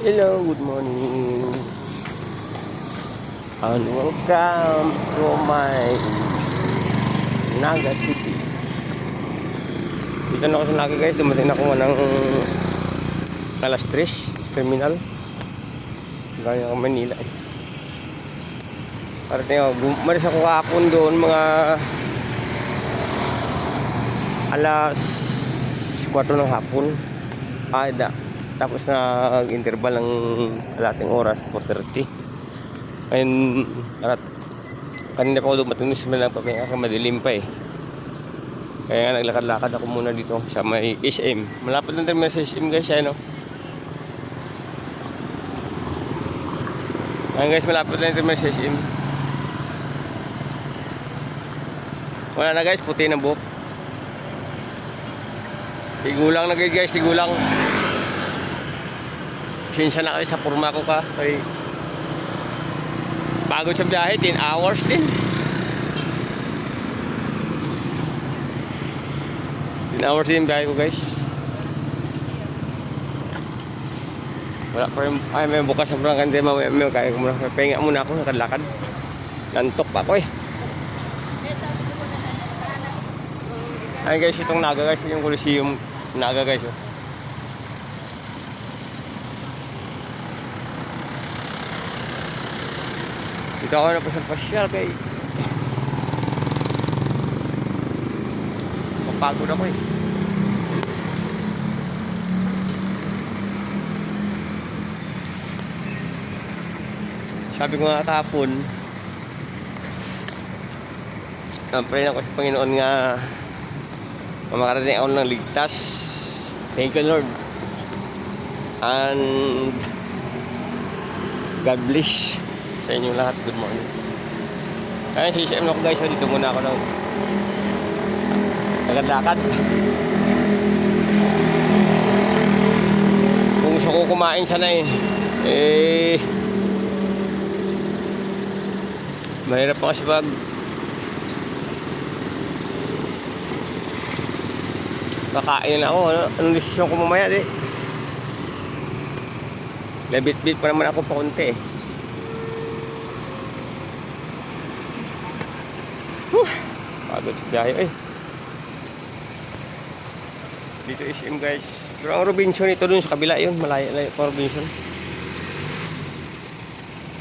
Hello, good morning, and welcome to my Naga City. Dito na ako sa Naga, guys. Dumating na ako ng alas 3 terminal. Gaya ng Manila. Parating ako, umalis ako kahapon doon mga alas 4 ng hapon. Tapos na interval ng alating oras, 4:30. Ngayon, kanina pa ako dumating sa Manila kasi madilim pa eh. Kaya nga naglakad-lakad ako muna dito sa may SM. Malapit lang din sa SM, guys, ano. Ayan, guys, malapit lang din sa SM. Wala na, guys, puti na buhok. Tigulang na, guys, tigulang. Sinsa na kayo sa forma ko ka. Kay pagod sa biyahe, 10 hours din. 10 hours din biyahe ko, guys. Wala pa rin. Ay, may bukas sa parang kante. May kaya ko muna. Pahinga muna ako. Nakalakad. Nantok pa ako eh. Ay, guys, itong Naga, guys. Yung Coliseum Naga, guys. Oh. Dito ako na pasyal kay mapagod ako eh. Sabi ko nga kahapon, pray ako sa Panginoon nga makarating ako ng ligtas. Thank you, Lord, and God bless sa inyong lahat. Good morning. Kaya sa SM ako, guys. Dito muna ako ng lakad-lakad. Kung gusto ko kumain sana mahirap pa kasi pag kakain ako. Anong desisyon ko mamaya Labit-bit pa naman ako pa konti eh. Pagod sa biyahe eh. Dito SM, guys. Pero ang Robinson ito dun sa kabila yun. Malaya pa Robinson.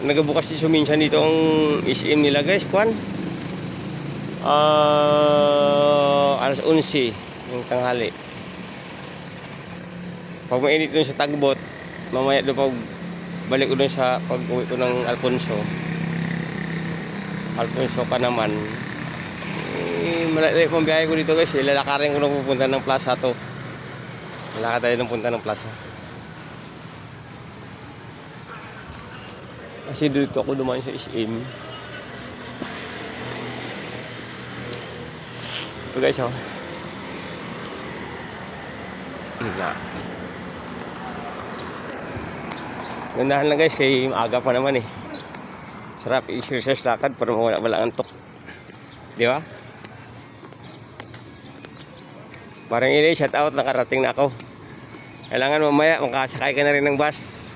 Nagabukas dito minsan dito ang SM nila, guys. Kwan? Alas 11 yung tanghali. Pag mainit dun sa Tagbot, mamaya doon pag balik ko dun sa pag-uwi ko ng Alfonso ka naman. Malaki pang biyahe ko dito, guys. Lalakarin ko na pupunta ng plaza to. Lalakad tayo ng punta ng plaza. Kasi dito ako dumaan sa SM. Ito, guys, oh. Gandahan lang, guys, kay maaga pa naman eh. Sarap i-exercise lakad para wala antok. Di ba? Parang shout out, nakarating na ako. Kailangan mamaya makasakay ka na rin ng bus.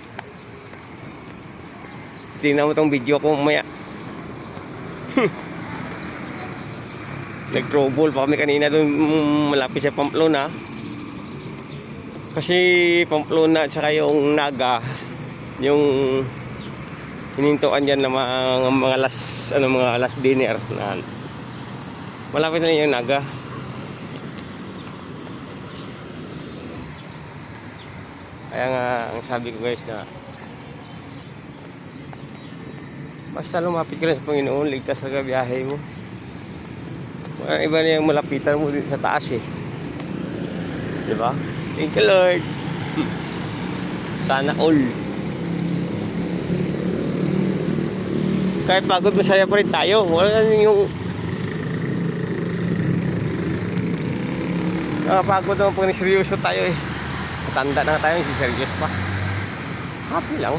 Tingnan mo tong video ko mamaya. Nag-trouble pa kami kanina doon malapit sa Pamplona. Kasi Pamplona at saka yung Naga, yung hinintuan dyan na mga last dinner na malapit na yung Naga. Kaya nga, ang sabi ko, guys, na basta lumapit ka na sa Panginoon, ligtas na biyahe mo. Walang iba na yung malapitan mo dito sa taas eh. Diba? Thank you, Lord. Sana all. Kahit pagod, masaya pa rin tayo. Wala na yung pagod naman pag seryoso tayo eh. Matanda na tayo, si serious pa. Happy lang.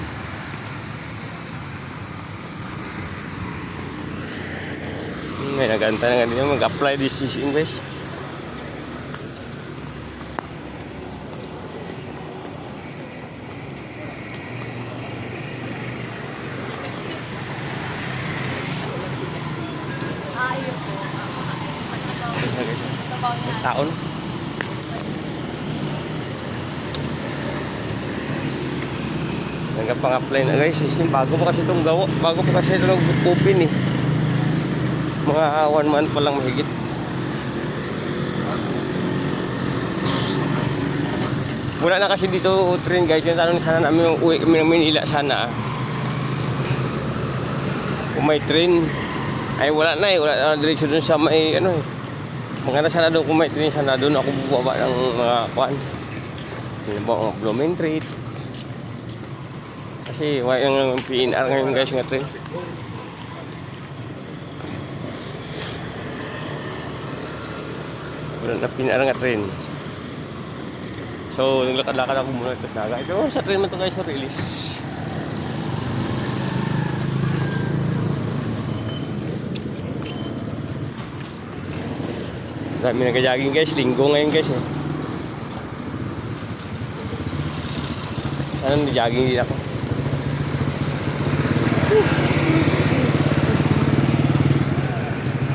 May naganta na ganyan mag-apply decision, guys. taon. Nagpang-apply na guys. Bago pa kasi itong gawa. Bago pa kasi ito nag-open eh. Mga 1 month pa lang mahigit. Wala na kasi dito train guys. Yung tanong sana namin yung uwi kami ng Manila sana. Kung may train. Ay wala na eh. Wala na diretso dun sa may ano eh. Maganda sana doon kung may train sana doon ako bubaba ng mga kwan. Yung mga Blumentritt. Kasi wala yung PNR ngayon guys nga train. Wala na PNR nga train. So naglakad-lakad ako muna ito sa Naga. Ito sa train man ito guys sa release. Dami nagja-jogging guys. Linggo ngayon guys eh. Sana nag-jogging din ako.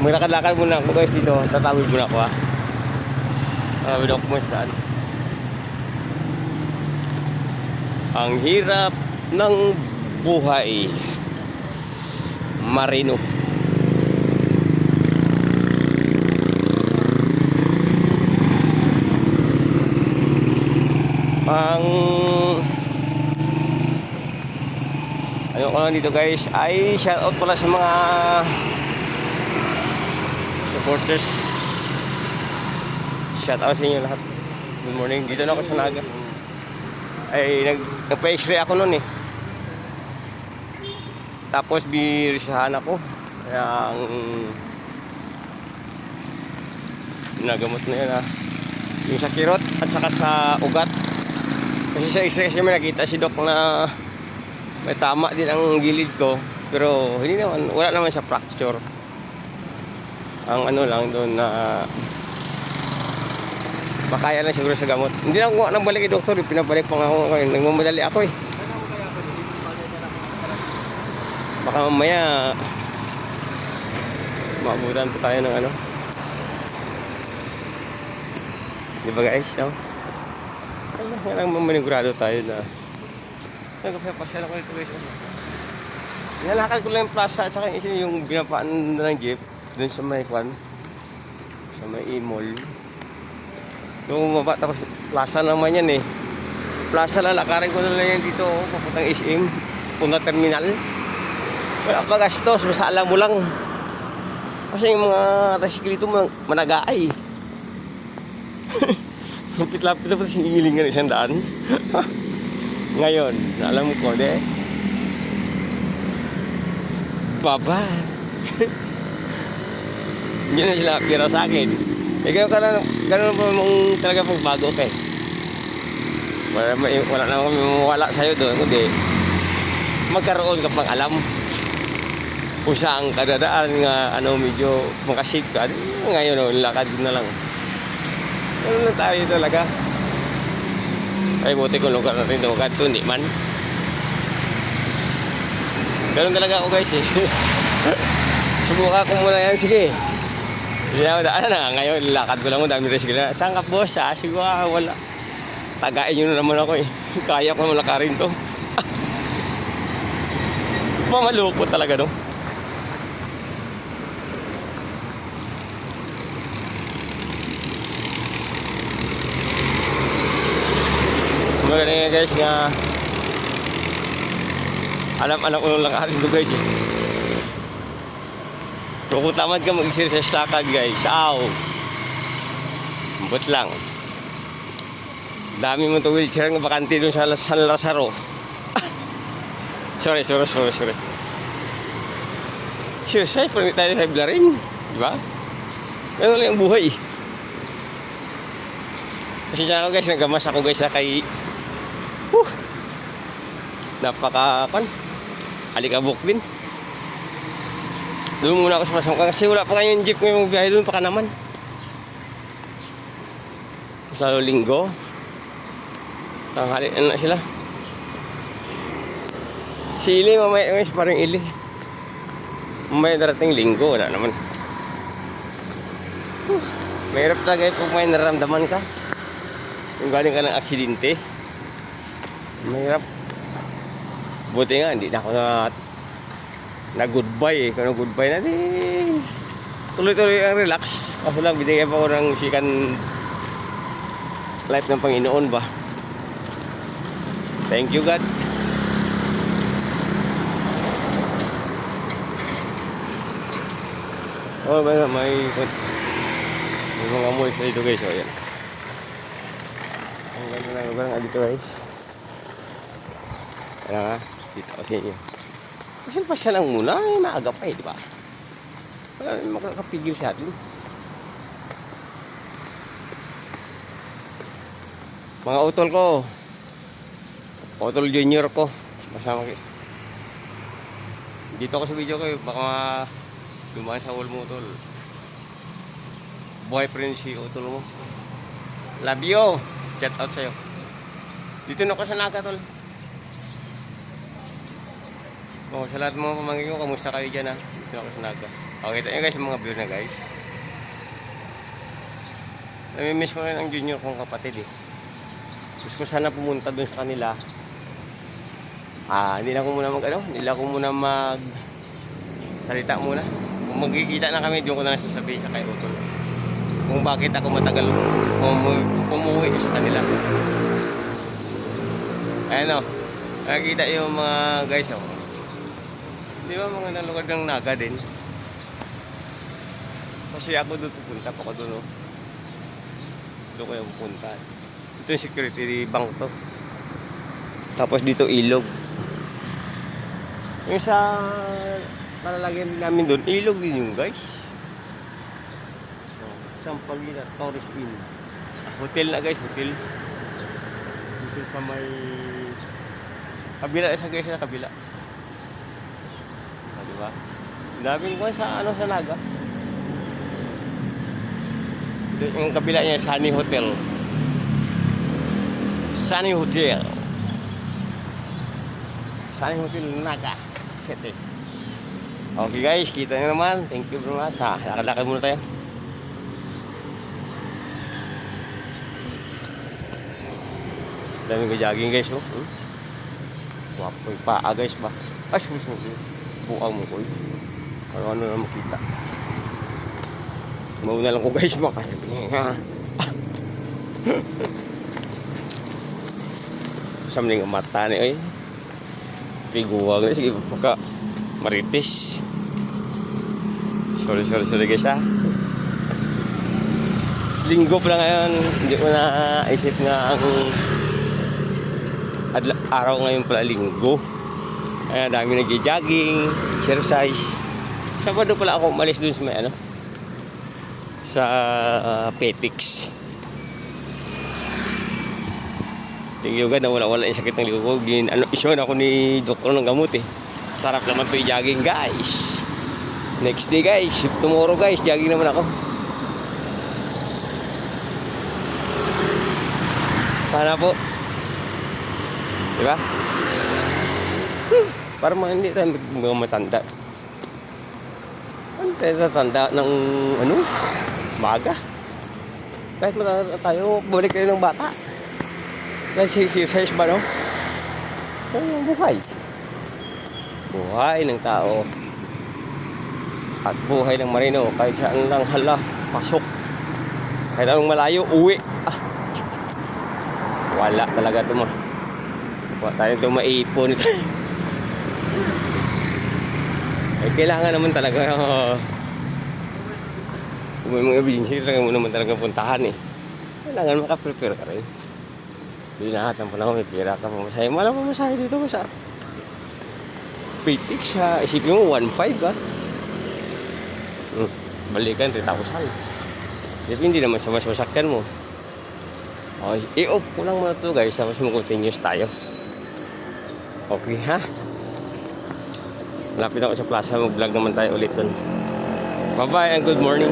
Maglakad-lakad muna ako guys dito. Tatawid muna ako ha. Tatawid ako muna saan. Ang hirap ng buhay. Marino. Ano ko lang dito guys ay shout out pala sa mga supporters. Shout out sa inyo lahat. Good morning. Dito na ako sa Naga. Ay nagpa-x-ray ako noon eh. Tapos birisahan ako. Kaya ang nagamot na yan ha. Yung sa kirot at saka sa ugat. Kasi sa x-ray kasi may nakita si Doc na may tama din ang gilid ko. Pero hindi naman, wala naman sa fracture. Ang ano lang doon na makaya lang siguro sa gamot. Hindi na ako nang balik kay doktor, pinabalik pa nga ako. Nagmamadali ako eh. Baka mamaya maabutan pa tayo ng ano. Di ba guys, no? Kailangan mamanigurado tayo na nagpapasya lang ko dito guys. Nilalakad ko lang yung plaza at saka yung binapaan na ng jeep dun sa may kwan, sa may e-mall. Yung bumaba tapos plaza naman yan eh. Plaza lalakarin ko na lang yan dito papuntang SM, punta terminal. Wala pa gastos, basta alam mo lang. Kasi yung mga resiklito managaay. Lapit-lapit na pa sinigilingan 100. Ngayon, alam ko, baba. Hindi na sila pira sa akin. Eh, gano'n pa mong talaga pagbago ka eh. Wala na kami mawala sa'yo doon. Kundi, magkaroon ka pang alam. Kung saan kadadaan nga, medyo makasig ka. Ngayon, lakad na lang. Ganun na tayo talaga. Ay, buti kung lugar natin ito. Kanto, hindi man. Ganun talaga ako guys eh. Subukan ko muna yan. Sige. Hindi ako daan na. Ngayon, lakad ko lang mo. Dami rin sige na. Saan ka boss? Sige wala. Tagain nyo na naman ako eh. Kaya ko naman lakarin to. Mamalukot talaga no. Magaling guys nga alam ko nung lakarin to guys eh. Pero kung tamad ka mag-exercise lakad guys, but lang dami mo to wheelchair nga bakante dun sa San Lazaro. sorry seriously parang tayo sa Iblarin, diba? Ganun lang yung buhay. Kasi siya ako guys, nagamas ako guys kay alikabok din. Doon muna ako sa Pasangka kasi wala pa kayong jeep ngayong biyahe doon pa ka naman. Lalo linggo. Tanghali na sila. Si Ili mamaya guys, parang Ili. Mamaya darating linggo, wala naman. Mahirap talaga kung may nararamdaman ka. Kung galing ka ng aksidente. Mahirap. Buti nga, hindi na ako na goodbye eh. Kung goodbye na, tuloy-tuloy ang relax. Kasi lang, binigyan pa ko ng second life ng Panginoon ba. Thank you, God. Oh, may mga moles na dito guys. O, yan. Ang ganda na lugar nga dito guys. Kaya nga, dito kasi inyo. Pasyal lang muna, maaga pa eh, di ba? Wala makakapigil sa atin. Mga utol ko, utol junior ko, masama kayo. Dito ako sa video ko, baka dumaan sa wall mo utol. Boyfriend si utol mo. Love you! Shout out sa'yo. Dito na ako sa Naga tol. Oh, sa lahat ng mga pamangkin ko, kamusta kayo dyan ha? Dito na ako sa Naga. Okay, tayo guys, mga view na guys. Namimiss ko rin ang junior kong kapatid eh. Gusto ko sana pumunta dun sa kanila. Hindi na ako muna mag salita muna. Kung magkikita na kami, doon ko na nasasabihin sa kay Utol. Kung bakit ako matagal umuwi sa kanila. Ayan o. Nakikita yung mga guys o. Di ba mga lugar ng Naga din? Kasi ako doon pupunta pa ko doon o. Doon ko yung pupunta. Ito yung security bank to. Tapos dito ilog. Yung sa palalagyan namin doon, ilog din yung guys. Sampagina Tourist Inn. Hotel na guys, hotel. Dito sa may kabila, isa guys na kabila. Diba? Daming ko sa sa Naga. Yung kabila niya, Sunny Hotel. Sunny Hotel. Sunny Hotel Naga City. Okay guys, kita nyo naman. Thank you very much. Lakad-lakad muna tayo. Daming ka-jogging guys. Oh. Wapo yung paa guys ba. Ay, susunod. Buang mo ko. Ano na makita. Mauna lang ko guys baka. Samling ang mata ni oy. Piguwa guys, sige baka maritis. Sorry guys ha. Linggo pa lang ngayon, hindi ko na isip nga ang araw ngayon pala linggo. Ayan, dami nag-jogging, exercise. Sabado pala ako umalis dun sa may sa Petix. Tingyo ga, nawala-wala yung sakit ng likod ko. Isyon ako ni doktor ng gamot eh. Sarap naman ito i-jogging guys. Next day guys, tomorrow guys, jogging naman ako. Sana po. Diba? Para hindi tayo matanda. Ano tayo tatanda ng maga? Kahit matanda tayo, balik kayo ng bata. Kasi exercise ba no? Ano yung buhay? Buhay ng tao. At buhay ng marino. Kahit saan lang pasok. Kahit anong malayo, uwi. Wala talaga ito mo. Wala tayo ito maipon. Ay, kailangan naman talaga kung may mga emergency, talaga mo naman talaga puntahan eh. Kailangan makaprepare ka rin. Hindi lahat ng panahon, may pira ka pamasahe. Malang pamasahe dito sa Petix sa isipin mo, 1.5 ka. Balikan, 3,000. Hindi naman sa mas masakyan mo. Okay, i-off ko lang muna ito guys, tapos mag-continuous tayo. Okay ha? Malapit ako sa plaza, mag-vlog naman tayo ulit dun. Bye bye and good morning.